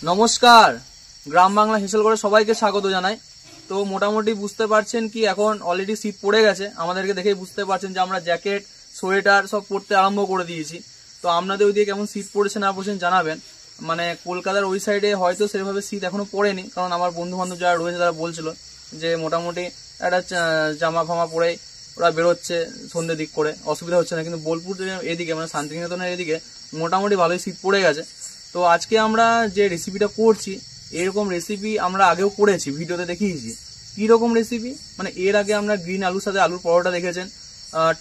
নমস্কার, গ্রাম বাংলা হেসেল করে সবাইকে স্বাগত জানাই। তো মোটামুটি বুঝতে পারছেন কি এখন অলরেডি শীত পড়ে গেছে, আমাদেরকে দেখেই বুঝতে পারছেন যে আমরা জ্যাকেট সোয়েটার সব পরতে আরম্ভ করে দিয়েছি। তো আপনাদের ওইদিকে কেমন শীত পড়েছে না পড়ছেন জানাবেন। মানে কলকাতার ওই সাইডে হয়তো সেভাবে শীত এখনো পড়েনি, কারণ আমার বন্ধু বান্ধব যারা রয়েছে তারা বলছিল যে মোটামুটি একটা জামা ফামা পরে ওরা বেরোচ্ছে সন্ধ্যে দিক করে, অসুবিধা হচ্ছে না। কিন্তু বোলপুর এদিকে মানে শান্তিনিকেতনের এদিকে মোটামুটি ভালোই শীত পড়ে গেছে। তো আজকে আমরা যে রেসিপিটা করছি এরকম রেসিপি আমরা আগেও করেছি, ভিডিওতে দেখিয়েছি। কি রকম রেসিপি মানে এর আগে আমরা গ্রিন আলুর সাথে আলুর পরোটা দেখেছেন,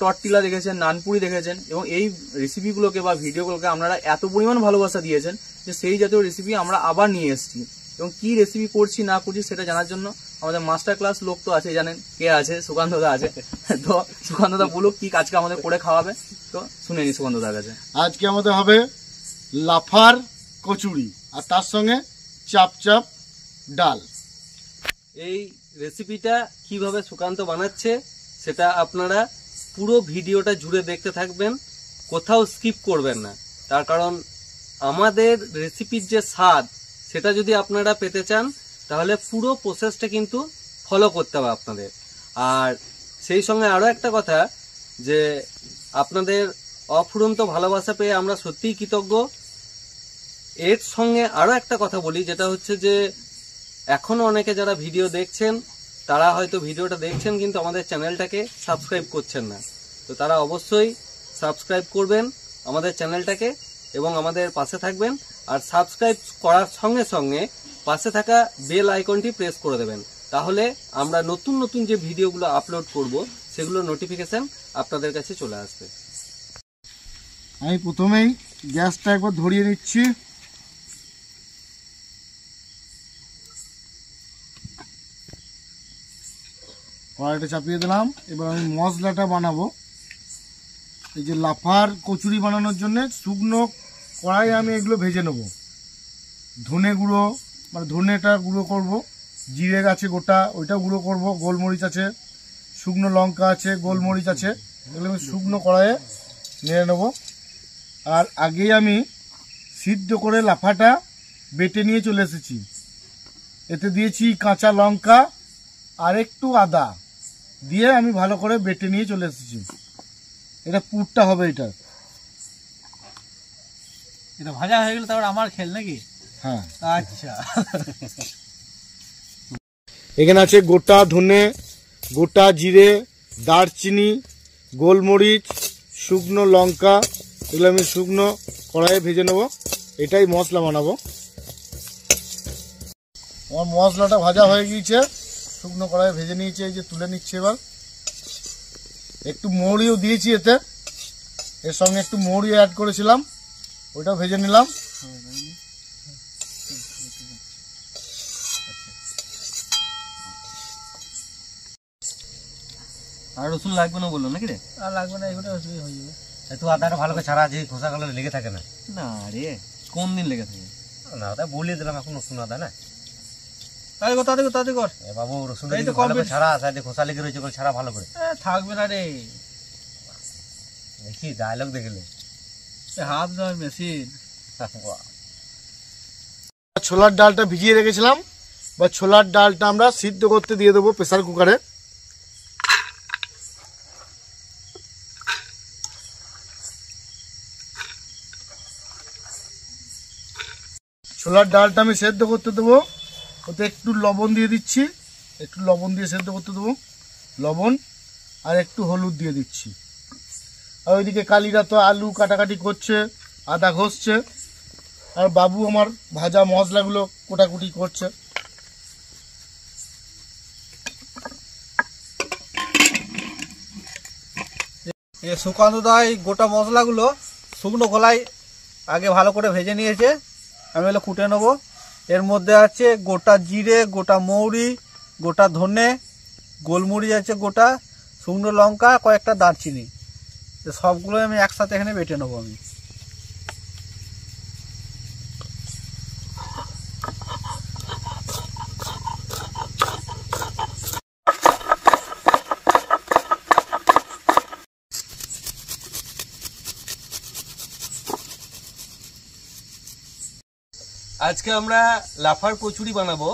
টর্টিলা দেখেছেন, নানপুরি দেখেছেন, এবং এই রেসিপিগুলোকে বা ভিডিওগুলোকে আপনারা এত পরিমাণ ভালোবাসা দিয়েছেন যে সেই জাতীয় রেসিপি আমরা আবার নিয়ে এসেছি। এবং কি রেসিপি করছি না করছি সেটা জানার জন্য আমাদের মাস্টার ক্লাস লোক তো আছে, জানেন কে আছে, সুকান্তদা আছে। তো সুকান্তদা বলুক কি আজকে আমাদের করে খাওয়াবে, তো শুনে নি সুকান্তদার কাছে। আজকে আমাদের হবে লাফার কচুরি আর তার সঙ্গে চাপ চাপ ডাল। এই রেসিপিটা কিভাবে সুকান্ত বানাচ্ছে সেটা আপনারা পুরো ভিডিওটা জুড়ে দেখতে থাকবেন, কোথাও স্কিপ করবেন না। তার কারণ আমাদের রেসিপির যে স্বাদ সেটা যদি আপনারা পেতে চান তাহলে পুরো প্রসেসটা কিন্তু ফলো করতে হবে আপনাদের। আর সেই সঙ্গে আরও একটা কথা, যে আপনাদের অফুরন্ত ভালোবাসা পেয়ে আমরা সত্যিই কৃতজ্ঞ। এর সঙ্গে আরও একটা কথা বলি, যেটা হচ্ছে যে এখনও অনেকে যারা ভিডিও দেখছেন তারা হয়তো ভিডিওটা দেখছেন কিন্তু আমাদের চ্যানেলটাকে সাবস্ক্রাইব করছেন না। তো তারা অবশ্যই সাবস্ক্রাইব করবেন আমাদের চ্যানেলটাকে এবং আমাদের পাশে থাকবেন। আর সাবস্ক্রাইব করার সঙ্গে সঙ্গে পাশে থাকা বেল আইকনটি প্রেস করে দেবেন, তাহলে আমরা নতুন নতুন যে ভিডিওগুলো আপলোড করব সেগুলো নোটিফিকেশন আপনাদের কাছে চলে আসবে। আমি প্রথমেই গ্যাসটা একবার ধরিয়ে নিচ্ছি। কড়াইটা চাপিয়ে দিলাম। এবার আমি মশলাটা বানাবো। এই যে লাফার কচুরি বানানোর জন্য শুকনো কড়াই আমি এগুলো ভেজে নেব। ধনে গুঁড়ো মানে ধনেটা গুঁড়ো করব, জিরে আছে গোটা ওইটা গুঁড়ো করব, গোলমরিচ আছে, শুকনো লঙ্কা আছে, গোলমরিচ আছে, এগুলো আমি শুকনো কড়াইয়ে নেড়ে নেব। আর আগেই আমি সিদ্ধ করে লাফাটা বেটে নিয়ে চলে এসেছি। এতে দিয়েছি কাঁচা লঙ্কা আর একটু আদা দিয়ে আমি ভালো করে বেটে নিয়ে চলে এসেছি। এটা পুরটা হবে। এটা ভাজা হয়ে গেলে তারপর আমার খেল নাকি? হ্যাঁ, আচ্ছা। এখানে আছে গোটা ধনে, গোটা জিরে, দারচিনি, গোলমরিচ, শুকনো লঙ্কা, এগুলো আমি শুকনো কড়াইয়ে ভেজে নেব। এটাই মশলা বানাবো। আমার মশলাটা ভাজা হয়ে গিয়েছে, শুকনো কড়াইয়ে ভেজে নিয়েছি, এই যে তুলে নিচ্ছি। এবার একটু মৌরিও দিয়েছি এতে, এর সঙ্গে একটু মৌরি অ্যাড করেছিলাম, ওইটাও ভেজে নিলাম। আর রসুন লাগবে না বললো নাকি রে? আর লাগবে না, এগুলো হয়ে যাবে। তো আদাটা ভালো করে ছাড়া আছে, খোসা গুলো লেগে থাকে না? না রে, কোন দিন লেগে থাকে না, ওটা বলিয়ে দিলাম এখন রসুন আদা না। তাড়াতাড়ি কর বাবু, রসুন ভালো করে ছাড়া আছে, খোসা লেগে রয়েছে, ছাড়া ভালো করে। থাকবে না রে, দেখি ডায়লগ দেখলে হাত দেওয়ার মেশিন। ছোলার ডালটা ভিজিয়ে রেখেছিলাম, বা ছোলার ডালটা আমরা সিদ্ধ করতে দিয়ে দেবো প্রেসার কুকারে। ছোলার ডালটা আমি সেদ্ধ করতে দেবো। ওতে একটু লবণ দিয়ে দিচ্ছি, একটু লবণ দিয়ে সেদ্ধ করতে দেবো, লবণ আর একটু হলুদ দিয়ে দিচ্ছি। আর ওইদিকে কালিরা তো আলু কাটাকাটি করছে, আদা ঘষছে, আর বাবু আমার ভাজা মশলাগুলো কোটাকুটি করছে। সুকান্ত দাই গোটা মশলাগুলো শুকনো খোলায় আগে ভালো করে ভেজে নিয়েছে, আমি এগুলো কুটে নেবো। এর মধ্যে আছে গোটা জিরে, গোটা মৌরি, গোটা ধনে, গোলমরিচ আছে গোটা, শুকনো লঙ্কা, কয়েকটা দারচিনি, সবগুলো আমি একসাথে এখানে বেটে নেবো আমি। আজকে আমরা লাফার কচুরি বানাবো।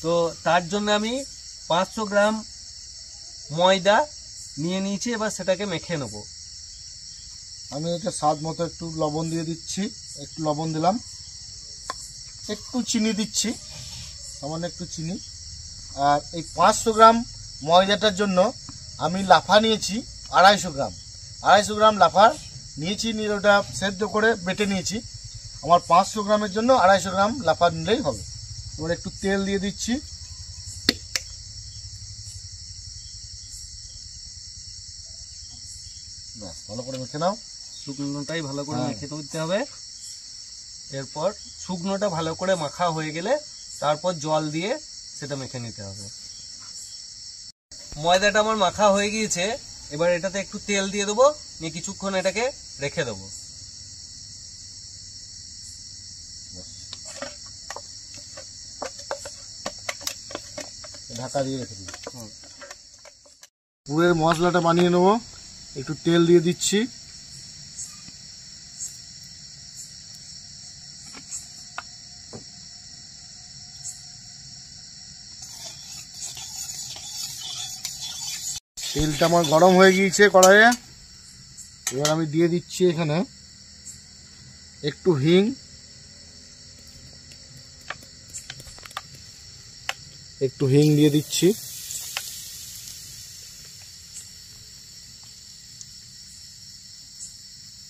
তো তার জন্য আমি 500 গ্রাম ময়দা নিয়ে নিয়েছি, এবার সেটাকে মেখে নেব। আমি এটা স্বাদ মতো একটু লবণ দিয়ে দিচ্ছি, একটু লবণ দিলাম, একটু চিনি দিচ্ছি, সামান্য একটু চিনি। আর এই 500 গ্রাম ময়দাটার জন্য আমি লাফা নিয়েছি 250 গ্রাম। 250 গ্রাম লাফা নিয়েছি, নিয়ে ওটা সেদ্ধ করে বেটে নিয়েছি। আমার 500 গ্রামের জন্য 250 গ্রাম লাফা নিলেই হবে। এবার একটু তেল দিয়ে দিচ্ছি, ব্যাস ভালো করে মেখে নাও। শুকনোটাই ভালো করে মেখে নিতে হবে। এরপর শুকনোটা ভালো করে মাখা হয়ে গেলে তারপর জল দিয়ে সেটা মেখে নিতে হবে। ময়দাটা আমার মাখা হয়ে গিয়েছে, এবার এটাতে একটু তেল দিয়ে দেবো, নিয়ে কিছুক্ষণ এটাকে রেখে দেবো। ঢাকা দিয়ে রেখে দিই। পুরের মশলাটা বানিয়ে নেব, একটু তেল দিয়ে দিচ্ছি, তেলটা আমার গরম হয়ে গিয়েছে কড়াইয়ে। এবার আমি দিয়ে দিচ্ছি এখানে একটু হিং, দিয়ে দিচ্ছি,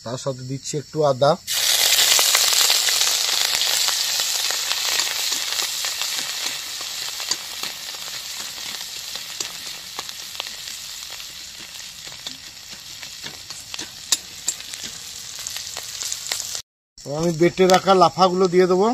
তার সাথে দিচ্ছি একটু আদা, আমি বেটে রাখা লাফাগুলো দিয়ে দেবো।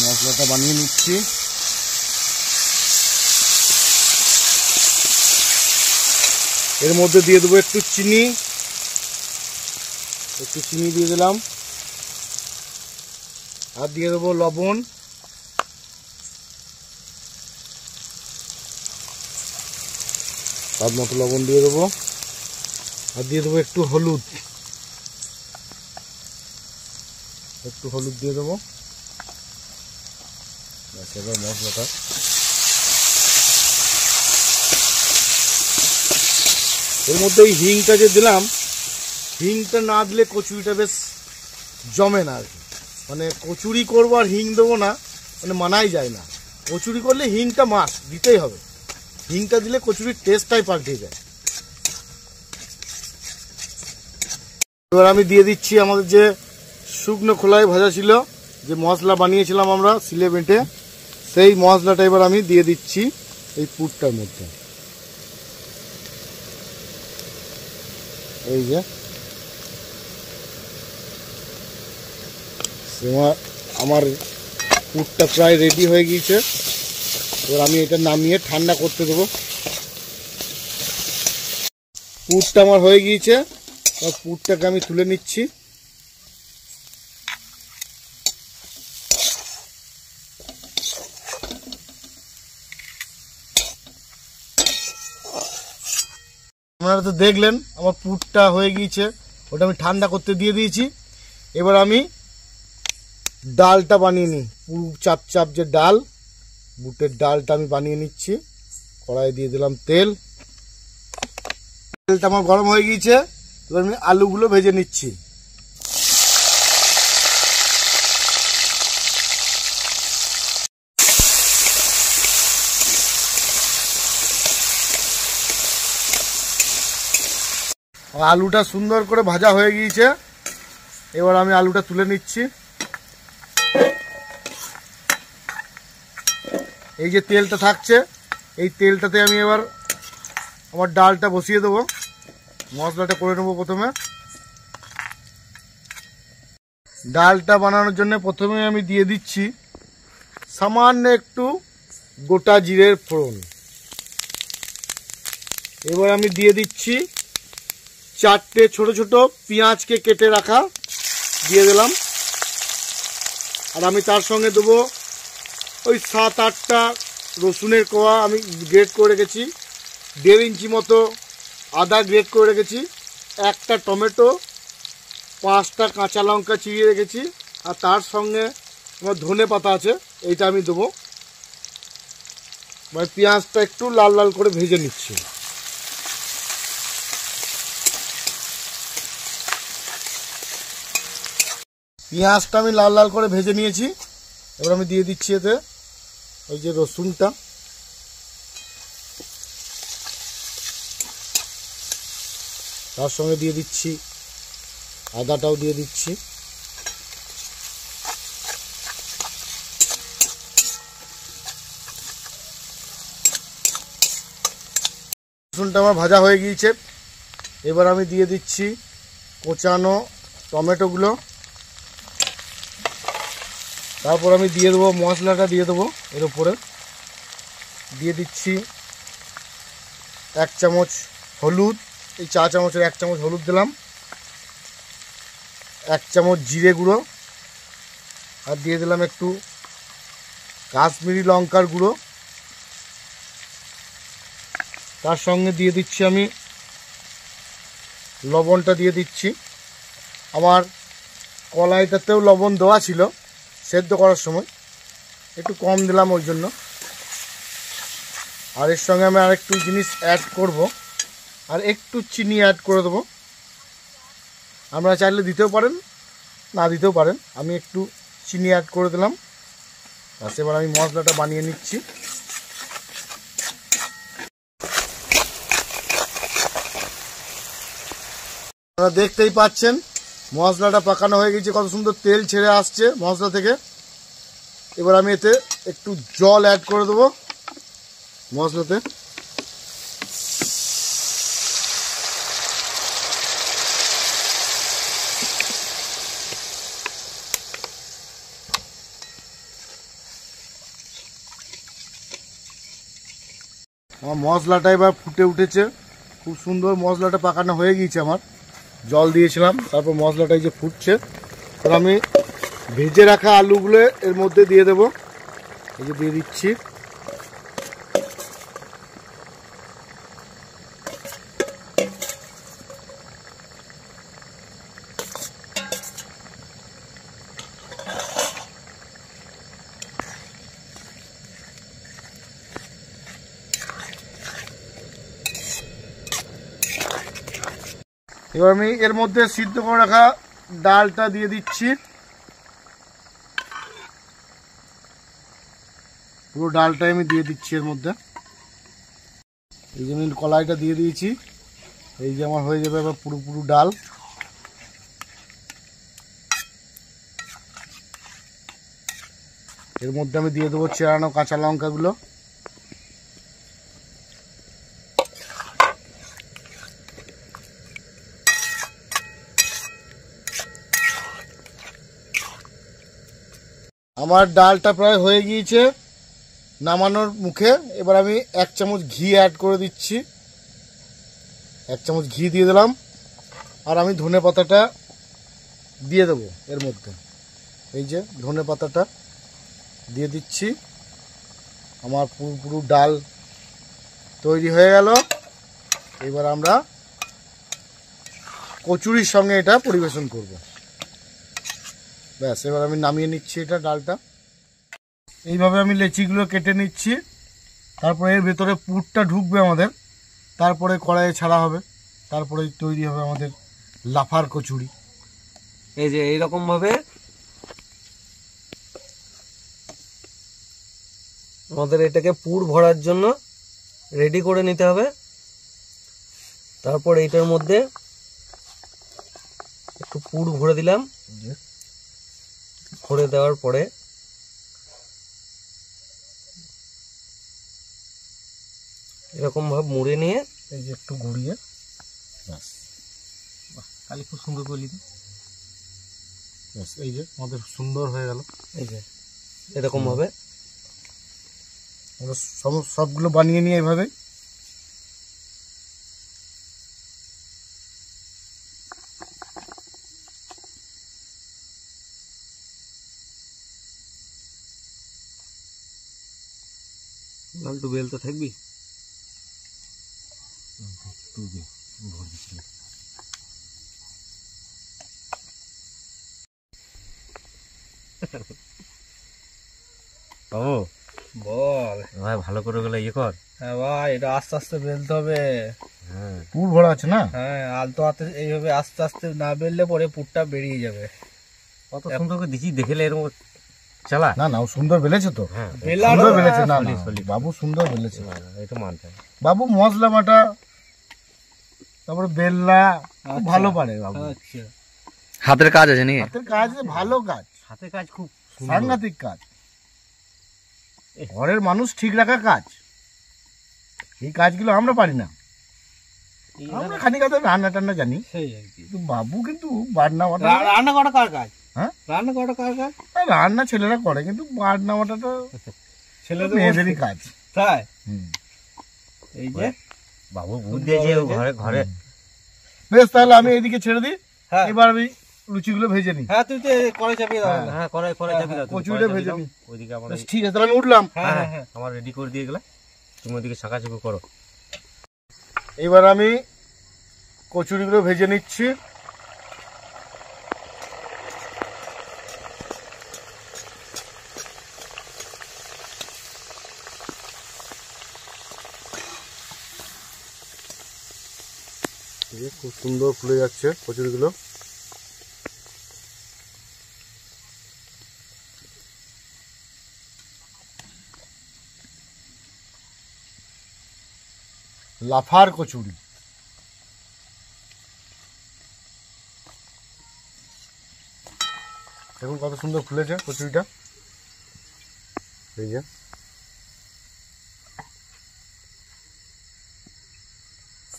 মশলাটা বানিয়ে নিচ্ছি। এর মধ্যে দিয়ে দেবো একটু চিনি, দিয়ে দিলাম, আর দিয়ে দেবো লবণ, স্বাদ মতো লবণ দিয়ে দেবো, আর দিয়ে দেবো একটু হলুদ, দিয়ে দেবো। এবার মশলাটা এর মধ্যে এই হিংটা যে দিলাম, হিংটা না দিলে কচুরিটা বেশ জমে না আর কি। মানে কচুরি করবো আর হিং দেবো না, মানে মানাই যায় না। কচুরি করলে হিংটা মাস্ট দিতেই হবে, হিংটা দিলে কচুরির টেস্টটাই পাল্টে যায়। এবার আমি দিয়ে দিচ্ছি আমাদের যে শুকনো খোলায় ভাজা ছিল, যে মশলা বানিয়েছিলাম আমরা সিলে বেটে, সেই মশলাটা এবার আমি দিয়ে দিচ্ছি এই পুরটার মধ্যে। এই যে আমার পুরটা প্রায় রেডি হয়ে গিয়েছে। এবার আমি এটা নামিয়ে ঠান্ডা করতে দেবো। পুরটা আমার হয়ে গিয়েছে, পুরটাকে আমি তুলে নিচ্ছি। আপনারা তো দেখলেন আমার পুরটা হয়ে গিয়েছে, ওটা আমি ঠান্ডা করতে দিয়ে দিয়েছি। এবার আমি ডালটা বানিয়ে নিই, পুরো চাপ চাপ যে ডাল, বুটের ডালটা আমি বানিয়ে নিচ্ছি। কড়াই দিয়ে দিলাম তেল, তেলটা আমার গরম হয়ে গিয়েছে। এবার আমি আলুগুলো ভেজে নিচ্ছি। আলুটা সুন্দর করে ভাজা হয়ে গিয়েছে, এবার আমি আলুটা তুলে নিচ্ছি। এই যে তেলটা থাকছে, এই তেলটাতে আমি এবার আমার ডালটা বসিয়ে দেবো। মশলাটা করে নেবো প্রথমে। ডালটা বানানোর জন্য প্রথমে আমি দিয়ে দিচ্ছি সামান্য একটু গোটা জিরের ফোড়ন। এবার আমি দিয়ে দিচ্ছি 4টে ছোট ছোট পেঁয়াজকে কেটে রাখা, দিয়ে দিলাম। আর আমি তার সঙ্গে দেবো ওই 7-8টা রসুনের কোয়া আমি গ্রেট করে রেখেছি, 1.5 ইঞ্চি মতো আদা গ্রেট করে রেখেছি, একটা টমেটো, 5টা কাঁচা লঙ্কা চিড়িয়ে রেখেছি, আর তার সঙ্গে আমার ধনে পাতা আছে, এইটা আমি দেবো। পেঁয়াজটা একটু লাল লাল করে ভেজে নিচ্ছি। পেঁয়াজটা আমি লাল লাল করে ভেজে নিয়েছি। এবার আমি দিয়ে দিচ্ছি এতে ওই যে রসুনটা, তার সঙ্গে দিয়ে দিচ্ছি আদাটাও দিয়ে দিচ্ছি। রসুনটা আমার ভাজা হয়ে গিয়েছে। এবার আমি দিয়ে দিচ্ছি কোচানো টমেটোগুলো, তারপর আমি দিয়ে দেবো মশলাটা, দিয়ে দেবো এর উপরে। দিয়ে দিচ্ছি 1 চামচ হলুদ, এই 4 চামচের 1 চামচ হলুদ দিলাম, 1 চামচ জিরে গুঁড়ো, আর দিয়ে দিলাম একটু কাশ্মীরি লঙ্কার গুঁড়ো। তার সঙ্গে দিয়ে দিচ্ছি আমি লবণটা দিয়ে দিচ্ছি। আমার কলাইটাতেও লবণ দেওয়া ছিল সেদ্ধ করার সময়, একটু কম দিলাম ওই জন্য। আর এর সঙ্গে আমি আরেকটু জিনিস অ্যাড করব, আর একটু চিনি অ্যাড করে দেবো। আপনারা চাইলে দিতেও পারেন, না দিতেও পারেন। আমি একটু চিনি অ্যাড করে দিলাম। ব্যাস, এবার আমি মশলাটা বানিয়ে নিচ্ছি। আপনারা দেখতেই পাচ্ছেন মশলাটা পাকানো হয়ে গেছে, কত সুন্দর তেল ছেড়ে আসছে মশলা থেকে। এবার আমি এতে একটু জল অ্যাড করে দেবো মশলাতে। আমার মশলাটা এবার ফুটে উঠেছে, খুব সুন্দর মশলাটা পাকানো হয়ে গিয়েছে। আমার জল দিয়েছিলাম, তারপর মশলাটা এই যে ফুটছে। এবার আমি ভেজে রাখা আলুগুলো এর মধ্যে দিয়ে দেবো, এই যে দিয়ে দিচ্ছি। এবার আমি এর মধ্যে সিদ্ধ করে রাখা ডালটা দিয়ে দিচ্ছি। পুরো ডালটাই আমি দিয়ে দিচ্ছি এর মধ্যে। এই জন্য কলাইটা দিয়ে দিয়েছি, এই যে আমার হয়ে যাবে এবার পুরো পুরো ডাল। এর মধ্যে আমি দিয়ে দেবো চেরানো কাঁচা লঙ্কাগুলো। আমার ডালটা প্রায় হয়ে গিয়েছে, নামানোর মুখে। এবার আমি 1 চামচ ঘি অ্যাড করে দিচ্ছি, 1 চামচ ঘি দিয়ে দিলাম। আর আমি ধনে পাতাটা দিয়ে দেবো এর মধ্যে, এই যে ধনে পাতাটা দিয়ে দিচ্ছি। আমার পুরো পুরো ডাল তৈরি হয়ে গেল। এবার আমরা কচুরির সঙ্গে এটা পরিবেশন করব। ব্যাস, এবার আমি নামিয়ে নিচ্ছি এটা ডালটা। এইভাবে আমি লেচিগুলো কেটে নিচ্ছি, তারপরে এর ভেতরে পুরটা ঢুকবে আমাদের, তারপরে কড়াইয়ে ছাড়া হবে, তারপরে তৈরি হবে আমাদের লাফার কচুরি। এই যে এইরকম ভাবে আমাদের এটাকে পুর ভরার জন্য রেডি করে নিতে হবে। তারপর এইটার মধ্যে একটু পুর ভরে দিলাম। ভরে দেওয়ার পরে এরকম ভাবে মুড়ে নিয়ে এই যে একটু ঘুরিয়ে, ব্যাস কালি খুব সুন্দর করে নিতে। ব্যাস, এই যে আমাদের সুন্দর হয়ে গেল। এই যে এরকম ভাবে আমরা সবগুলো বানিয়ে নিয়ে এভাবে লালটু বেল তো থাকবি। বাবু বল ভাই ভালো করে গেলে ইয়ে কর। হ্যাঁ ভাই, এটা আস্তে আস্তে বেলতে হবে। হ্যাঁ পুর ভরা আছে না? হ্যাঁ, আলতো হাতে এইভাবে আস্তে আস্তে না বেললে পরে পুরটা বেরিয়ে যাবে। কত সুন্দর করে দিচ্ছি, দেখলে এরকম চালা। না না, ও সুন্দর বেলেছে তো। হ্যাঁ সুন্দর বেলেছে। না না, সলি। বাবু সুন্দর বেলেছে। এটা মানতে হবে। বাবু মশলা বাটা, তারপরে বেলনা খুব ভালো পারে বাবু। আচ্ছা, হাতের কাজ আছে নাকি? হাতের কাজ ভালো কাজ, হাতে কাজ খুব সুন্দর। সাংঘাতিক কাজ, ঘরের মানুষ ঠিক রাখা কাজ। এই কাজগুলো আমরা পারি না। আমরা খানিক হাতে রান্না টান্না জানি, সেই আর কি। কিন্তু বাবু কিন্তু বাটনা বাটা, রান্না করা কার কাজ? হ্যাঁ রান্না করা কার কাজ? রান্না ছেলেরা করে, কিন্তু বাটনা বাটাটা ছেলেদের মেয়েদেরই কাজ। তাই? হুম। এই যে বাবু বুঝতে যে ঘরে ঘরে। বেশ, তাহলে আমি এইদিকে ছেড়ে দিই। হ্যাঁ এবার আমি লুচিগুলো ভেজে নিই। হ্যাঁ, তুই তো করে চাপিয়ে দাও। হ্যাঁ করে করে যাবি না, তুমি কচুরিটা করে ভেজে যাবি নি। দাও। ওইদিকে আমার বেশ, ঠিক আছে, তাহলে আমি উঠলাম। হ্যাঁ হ্যাঁ হ্যাঁ। আমার রেডি করে দিয়ে গেলে তুমি ওইদিকে শাঁকাচুকু করো। এবার আমি কচুরিগুলো ভেজে নিচ্ছি। খুব সুন্দর ফুলে যাচ্ছে কচুরিগুলো। লাফার কচুরি। দেখুন কত সুন্দর ফুলেছে কচুরিটা। এই যে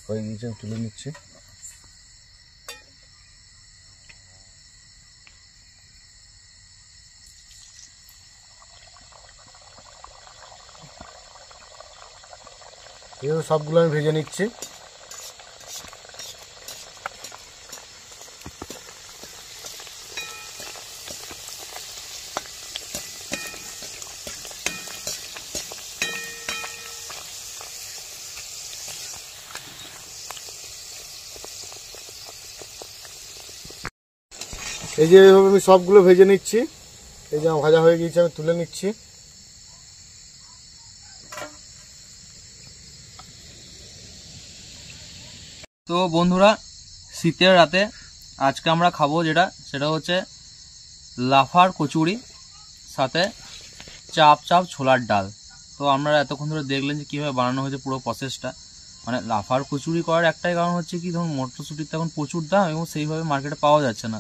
হয়ে গিয়েছে, তুলে নিচ্ছি। এইভাবে সবগুলো আমি ভেজে নিচ্ছি। এই যে এইভাবে আমি সবগুলো ভেজে নিচ্ছি। এই যে আমার ভাজা হয়ে গিয়েছে, আমি তুলে নিচ্ছি। তো বন্ধুরা, শীতের রাতে আজকে আমরা খাবো যেটা, সেটা হচ্ছে লাফার কচুরি সাথে চাপ চাপ ছোলার ডাল। তো আমরা এতক্ষণ ধরে দেখলেন যে কীভাবে বানানো হয়েছে পুরো প্রসেসটা। মানে লাফার কচুরি করার একটাই কারণ হচ্ছে কি, ধরুন মটরশুঁটির তো এখন প্রচুর দাম এবং সেইভাবে মার্কেটে পাওয়া যাচ্ছে না।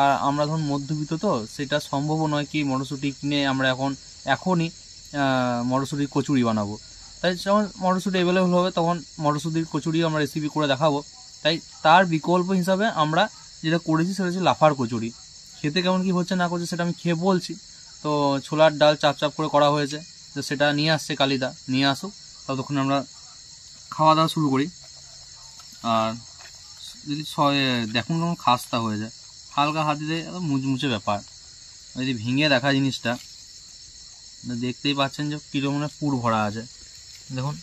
আর আমরা ধরুন মধ্যবিত্ত, তো সেটা সম্ভবও নয় কি মটরশুঁটি কিনে আমরা এখনই মটরশুঁটির কচুরি বানাবো। তাই যখন মটরশুঁটি অ্যাভেলেবল হবে তখন মটরশুঁটির কচুরি আমরা রেসিপি করে দেখাবো। তাই তার বিকল্প হিসাবে আমরা যেটা করেছি সেটা হচ্ছে লাফার কচুরি। খেতে কেমন কি হচ্ছে না করছে সেটা আমি খেয়ে বলছি। তো ছোলার ডাল চাপ চাপ করে করা হয়েছে, তো সেটা নিয়ে আসছে কালিদা, নিয়ে আসুক, ততক্ষণ আমরা খাওয়া দাওয়া শুরু করি। আর যদি দেখুন কেমন খাস্তা হয়ে যায়, হালকা হাতিতে মুচমুচে ব্যাপার। যদি ভেঙে দেখা জিনিসটা, দেখতেই পাচ্ছেন যে কীরকম পুর ভরা আছে। দেখুন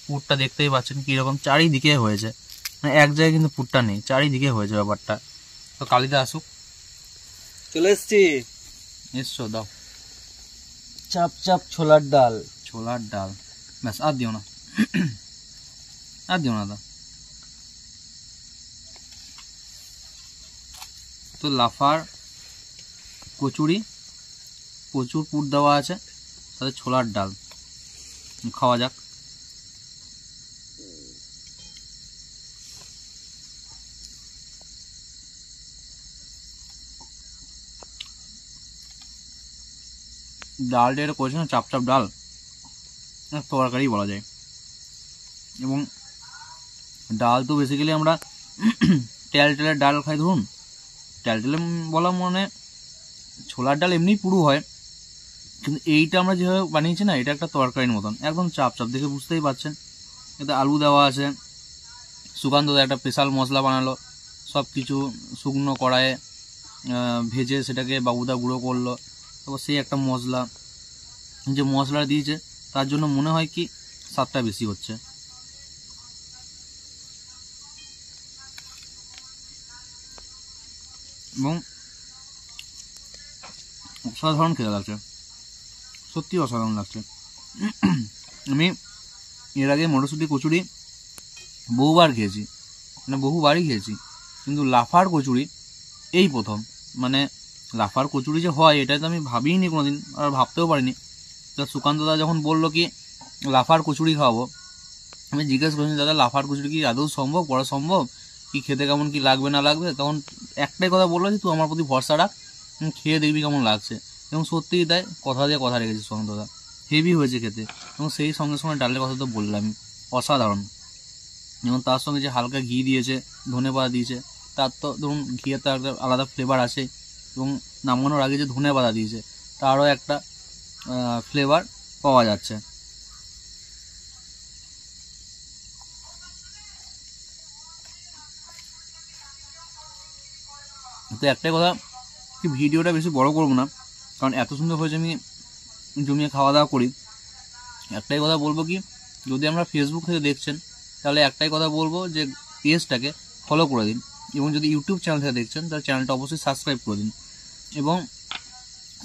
পুরটা দেখতেই পাচ্ছেন কীরকম চারিদিকে হয়েছে, মানে এক জায়গায় কিন্তু পুরটা নেই, চারিদিকে হয়েছে ব্যাপারটা। তো কালিদা আসুক। চলে এসছি। এসছো, দাও চাপ চাপ ছোলার ডাল। ছোলার ডাল, ব্যাস, আর দিও না, আর দিও না। দাও তো লাফার কচুরি, প্রচুর পুর দেওয়া আছে, সাথে ছোলার ডাল। খাওয়া যাক। ডালটা এটা করেছে না, চাপ চাপ ডাল, তরকারি বলা যায়। এবং ডাল তো বেসিক্যালি আমরা টেলের ডাল খাই। ধরুন টেলে বলা মানে ছোলার ডাল এমনি পুরো হয়, কিন্তু এইটা আমরা যেভাবে বানিয়েছি না, এটা একটা তরকারির মতন, একদম চাপ চাপ, দেখে বুঝতেই পারছেন। এতে আলু দেওয়া আছে, সুকান্ত একটা স্পেশাল মশলা বানালো, সব কিছু শুকনো কড়াইয়ে ভেজে সেটাকে বাবুদা গুঁড়ো করলো, তারপর সেই একটা মশলা, যে মশলা দিয়েছে তার জন্য মনে হয় কি স্বাদটা বেশি হচ্ছে। এবং অসাধারণ খেতে লাগছে, সত্যি অসাধারণ লাগছে। আমি এর আগে মটরশুঁটি কচুরি বহুবার খেয়েছি, মানে বহুবারই খেয়েছি, কিন্তু লাফার কচুরি এই প্রথম। মানে লাফার কচুরি যে হয় এটা তো আমি ভাবিনি কোনোদিন, আর ভাবতেও পারিনি। তো সুকান্ত দাদা যখন বললো কি লাফার কচুরি খাওয়াবো, আমি জিজ্ঞেস করেছি দাদা লাফার কচুরি কি আদৌ সম্ভব, করা সম্ভব, কি খেতে কেমন কি লাগবে না লাগবে? তখন একটাই কথা বললো যে তুই আমার প্রতি ভরসা রাখ, খেয়ে দেখবি কেমন লাগছে। এবং সত্যিই তাই, কথা দিয়ে কথা রেখেছি সুকান্ত দাদা, হেভি হয়েছে খেতে। এবং সেই সঙ্গে সঙ্গে ডালের কথা তো বললামই, অসাধারণ। এবং তার সঙ্গে যে হালকা ঘি দিয়েছে, ধনেপাতা দিয়েছে, তার তো ধরুন ঘিয়ের তো একটা আলাদা ফ্লেভার আছে, এবং নামানোর আগে যে ধনেপাতা দিয়েছে তারও একটা ফ্লেভার পাওয়া যাচ্ছে। তো একটাই কথা কি, ভিডিওটা বেশি বড় করবো না, কারণ এত সুন্দর হয়েছে, আমি জমিয়ে খাওয়া দাওয়া করি। একটাই কথা বলবো কি, যদি আমরা ফেসবুক থেকে দেখছেন তাহলে একটাই কথা বলবো যে পেজটাকে ফলো করে দিন, এবং যদি ইউটিউব চ্যানেল থেকে দেখছেন তাহলে চ্যানেলটা অবশ্যই সাবস্ক্রাইব করে দিন। এবং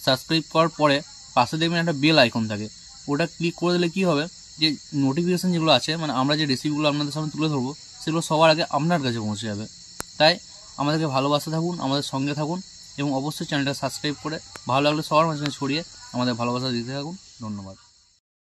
সাবস্ক্রাইব করার পরে পাশে দেখবেন একটা বেল আইকন থাকে, ওটা ক্লিক করে দিলে কি হবে, যে নোটিফিকেশান যেগুলো আছে, মানে আমরা যে রেসিপিগুলো আপনাদের সামনে তুলে ধরবো সেগুলো সবার আগে আপনার কাছে পৌঁছে যাবে। তাই আমাদেরকে ভালোবাসা থাকুন, আমাদের সঙ্গে থাকুন, এবং অবশ্যই চ্যানেলটা সাবস্ক্রাইব করে ভালো লাগলে সবার মাঝখানে ছড়িয়ে আমাদের ভালোবাসা দিতে থাকুন। ধন্যবাদ।